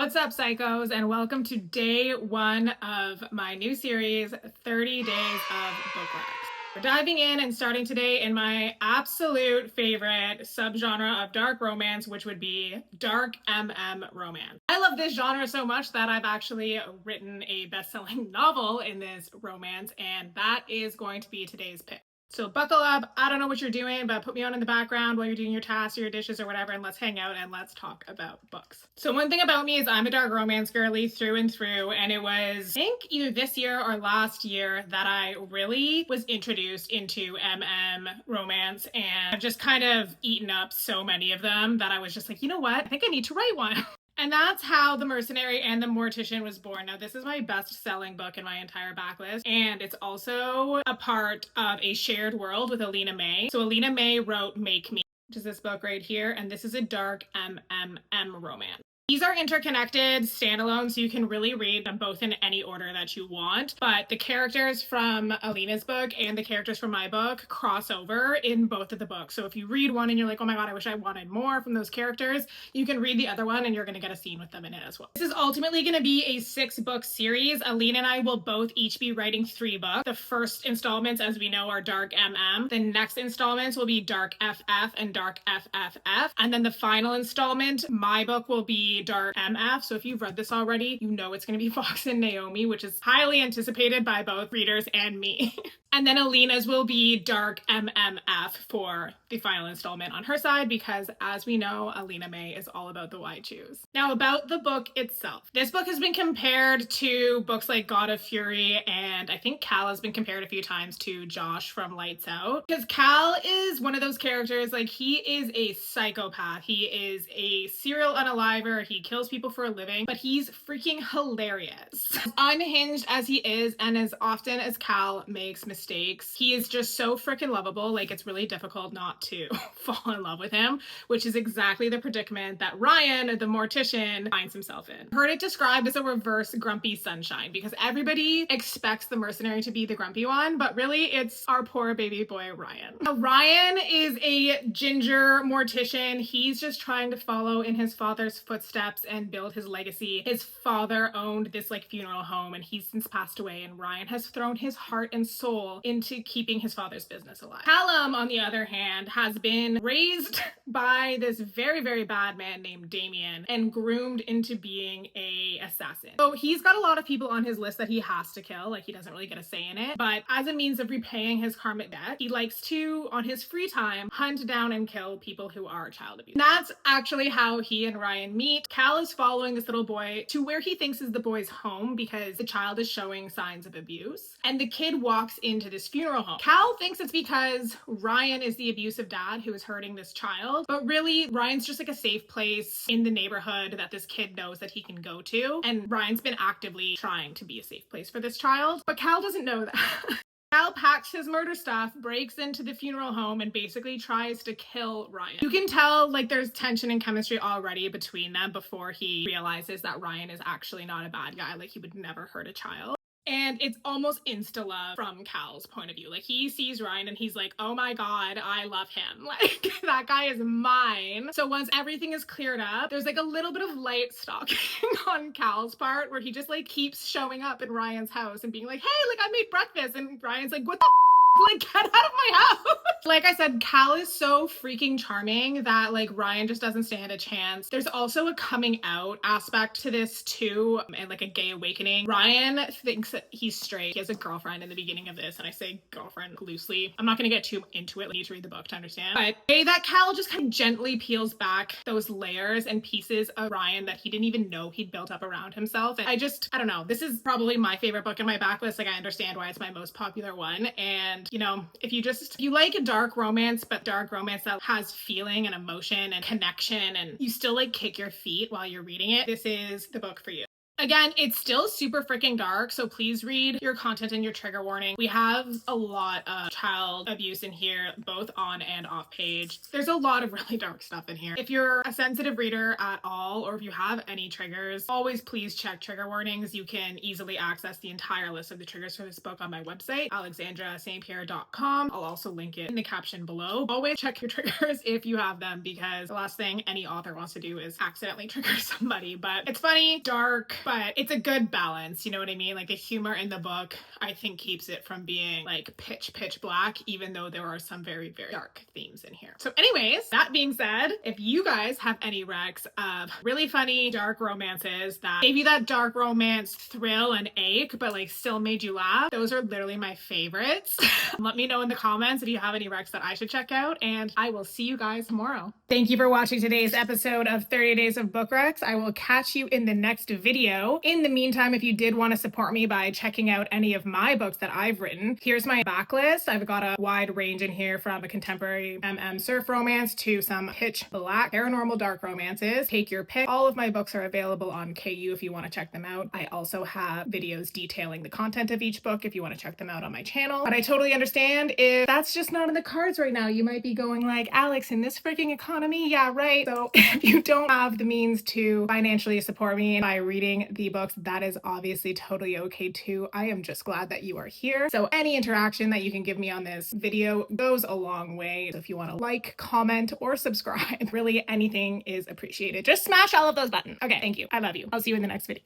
What's up, psychos, and welcome to day one of my new series, 30 Days of Bookmarks. We're diving in and starting today in my absolute favorite subgenre of dark romance, which would be dark romance. I love this genre so much that I've actually written a best-selling novel in this romance, and that is going to be today's pick. So buckle up. I don't know what you're doing, but put me on in the background while you're doing your tasks or your dishes or whatever, and let's hang out and let's talk about books. So one thing about me is I'm a dark romance girly through and through, and it was, I think, either this year or last year that I really was introduced into romance, and I've just kind of eaten up so many of them that I was just like, you know what? I think I need to write one. And that's how The Mercenary and The Mortician was born. Now, this is my best-selling book in my entire backlist, and it's also a part of a shared world with Alina May. So Alina May wrote Make Me, which is this book right here, and this is a dark romance. These are interconnected standalone, so you can really read them both in any order that you want. But the characters from Alina's book and the characters from my book cross over in both of the books. So if you read one and you're like, oh my god, I wish I wanted more from those characters, you can read the other one and you're going to get a scene with them in it as well. This is ultimately going to be a 6-book series. Alina and I will both each be writing 3 books. The first installments, as we know, are Dark The next installments will be Dark FF and Dark FFF. And then the final installment, my book, will be Dark MF. So if you've read this already, you know it's going to be Fox and Naomi, which is highly anticipated by both readers and me. And then Alina's will be Dark MMF for the final installment on her side, because as we know, Alina May is all about the why choose. Now, about the book itself. This book has been compared to books like God of Fury, and I think Cal has been compared a few times to Josh from Lights Out. Because Cal is one of those characters, like, he is a psychopath. He is a serial unaliver. He kills people for a living, but he's freaking hilarious. As unhinged as he is, and as often as Cal makes mistakes, he is just so freaking lovable. Like, it's really difficult not to fall in love with him, which is exactly the predicament that Ryan, the mortician, finds himself in. I've heard it described as a reverse Grumpy Sunshine, because everybody expects the mercenary to be the grumpy one, but really it's our poor baby boy Ryan. Now, Ryan is a ginger mortician. He's just trying to follow in his father's footsteps and build his legacy. His father owned this like funeral home, and he's since passed away, and Ryan has thrown his heart and soul into keeping his father's business alive. Callum, on the other hand, has been raised by this very, very bad man named Damien and groomed into being a assassin. So he's got a lot of people on his list that he has to kill. Like, he doesn't really get a say in it, but as a means of repaying his karmic debt, he likes to, on his free time, hunt down and kill people who are child abuse. And that's actually how he and Ryan meet. Cal is following this little boy to where he thinks is the boy's home because the child is showing signs of abuse, and the kid walks into this funeral home. Cal thinks it's because Ryan is the abusive dad who is hurting this child, but really Ryan's just like a safe place in the neighborhood that this kid knows that he can go to, and Ryan's been actively trying to be a safe place for this child, but Cal doesn't know that. Cal packs his murder stuff, breaks into the funeral home, and basically tries to kill Ryan. You can tell like there's tension and chemistry already between them before he realizes that Ryan is actually not a bad guy. Like, he would never hurt a child. And it's almost insta-love from Cal's point of view. Like, he sees Ryan and he's like, oh my god, I love him. Like, that guy is mine. So once everything is cleared up, there's like a little bit of light stalking on Cal's part, where he just like keeps showing up in Ryan's house and being like, hey, like, I made breakfast. And Ryan's like, what the like, get out of my house. Like I said, Cal is so freaking charming that like Ryan just doesn't stand a chance. There's also a coming out aspect to this too, and like a gay awakening. Ryan thinks that he's straight. He has a girlfriend in the beginning of this, and I say girlfriend loosely. I'm not gonna get too into it. You need to read the book to understand. But hey, that Cal just kind of gently peels back those layers and pieces of Ryan that he didn't even know he'd built up around himself. And I don't know. This is probably my favorite book in my backlist. Like, I understand why it's my most popular one. And you know, if you like a dark romance, but dark romance that has feeling and emotion and connection, and you still like kick your feet while you're reading it, this is the book for you. Again, it's still super freaking dark, so please read your content and your trigger warning. We have a lot of child abuse in here, both on and off page. There's a lot of really dark stuff in here. If you're a sensitive reader at all, or if you have any triggers, always please check trigger warnings. You can easily access the entire list of the triggers for this book on my website, alexandrastpierre.com. I'll also link it in the caption below. Always check your triggers if you have them, because the last thing any author wants to do is accidentally trigger somebody. But it's funny, dark, but it's a good balance, you know what I mean? Like, the humor in the book, I think, keeps it from being like pitch black, even though there are some very dark themes in here. So anyways, that being said, if you guys have any recs of really funny dark romances that gave you that dark romance thrill and ache, but like still made you laugh, those are literally my favorites. Let me know in the comments if you have any recs that I should check out, and I will see you guys tomorrow. Thank you for watching today's episode of 30 Days of Book Recs. I will catch you in the next video. In the meantime, if you did want to support me by checking out any of my books that I've written, here's my backlist. I've got a wide range in here, from a contemporary surf romance to some pitch black paranormal dark romances. Take your pick. All of my books are available on KU if you want to check them out. I also have videos detailing the content of each book if you want to check them out on my channel. But I totally understand if that's just not in the cards right now. You might be going like, Alex, in this freaking economy? Yeah, right. So if you don't have the means to financially support me by reading the books, that is obviously totally okay too. I am just glad that you are here. So any interaction that you can give me on this video goes a long way. So if you want to like, comment, or subscribe, really anything is appreciated. Just smash all of those buttons. Okay, thank you. I love you. I'll see you in the next video.